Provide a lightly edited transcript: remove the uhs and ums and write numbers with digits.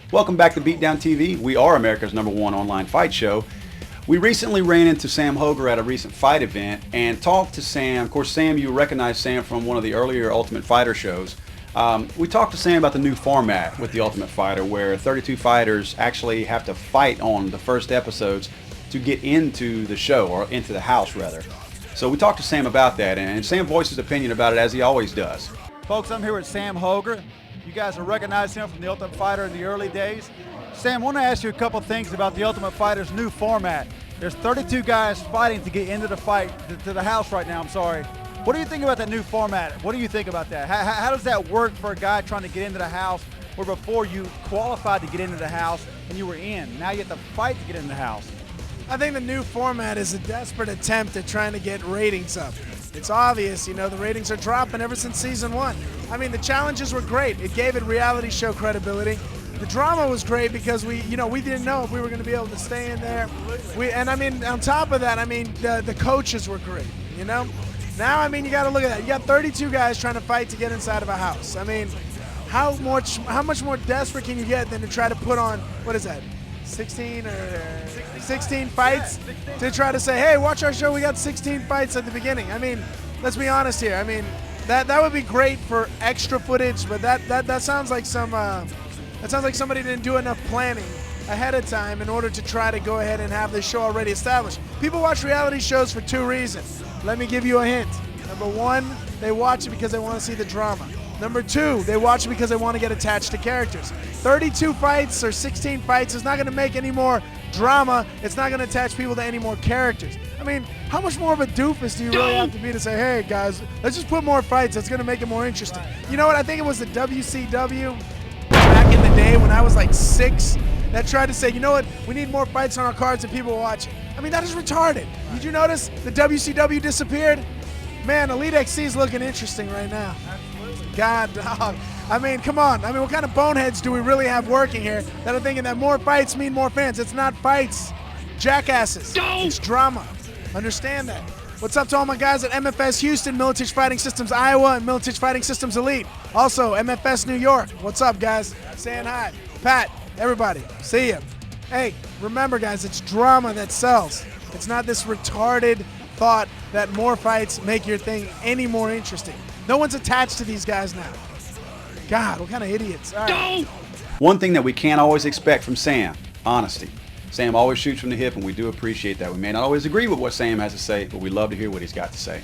Welcome back to Beatdown TV. We are America's #1 online fight show. We recently ran into Sam Hoger at a recent fight event and talked to Sam. Of course, Sam, you recognize Sam from one of the earlier Ultimate Fighter shows. We talked to Sam about the new format with the Ultimate Fighter, where 32 fighters actually have to fight on the first episodes to get into the show, or into the house rather. So we talked to Sam about that, and Sam voiced his opinion about it as he always does. Folks, I'm here with Sam Hoger. You guys will recognize him from the Ultimate Fighter in the early days. Sam, I want to ask you a couple things about the Ultimate Fighter's new format. There's 32 guys fighting to get into the fight, to the house right now, I'm sorry. What do you think about that new format? What do you think about that? How does that work for a guy trying to get into the house, where before you qualified to get into the house and you were in? Now you have to fight to get in the house. I think the new format is a desperate attempt at trying to get ratings up. It's obvious, you know, the ratings are dropping ever since season 1. I mean, the challenges were great. It gave it reality show credibility. The drama was great because we didn't know if we were going to be able to stay in there. And I mean, on top of that, I mean, the coaches were great, you know? Now, I mean, you got to look at that. You got 32 guys trying to fight to get inside of a house. I mean, how much more desperate can you get than to try to put on, what is that, 16 fights to try to say, hey, watch our show, we got 16 fights at the beginning. I mean, let's be honest here. I mean, that would be great for extra footage, but that sounds like somebody didn't do enough planning ahead of time in order to try to go ahead and have this show already established. People watch reality shows for 2 reasons. Let me give you a hint. Number 1, they watch it because they want to see the drama. Number 2, they watch it because they want to get attached to characters. 32 fights or 16 fights is not going to make any more drama. It's not going to attach people to any more characters. I mean, how much more of a doofus do you really have to be to say, hey, guys, let's just put more fights. That's going to make it more interesting. You know what? I think it was the WCW back in the day when I was like 6 that tried to say, you know what? We need more fights on our cards and people watching. I mean, that is retarded. Did you notice the WCW disappeared? Man, Elite XC is looking interesting right now. God, dog. I mean, come on. I mean, what kind of boneheads do we really have working here that are thinking that more fights mean more fans? It's not fights, jackasses. It's drama. Understand that. What's up to all my guys at MFS Houston, Militich Fighting Systems Iowa, and Militich Fighting Systems Elite. Also, MFS New York. What's up, guys? Saying hi. Pat, everybody, see ya. Hey, remember, guys, it's drama that sells. It's not this retarded thought that more fights make your thing any more interesting. No one's attached to these guys now. God, what kind of idiots. All right. One thing that we can't always expect from Sam: honesty. Sam always shoots from the hip, and we do appreciate that. We may not always agree with what Sam has to say, but we love to hear what he's got to say.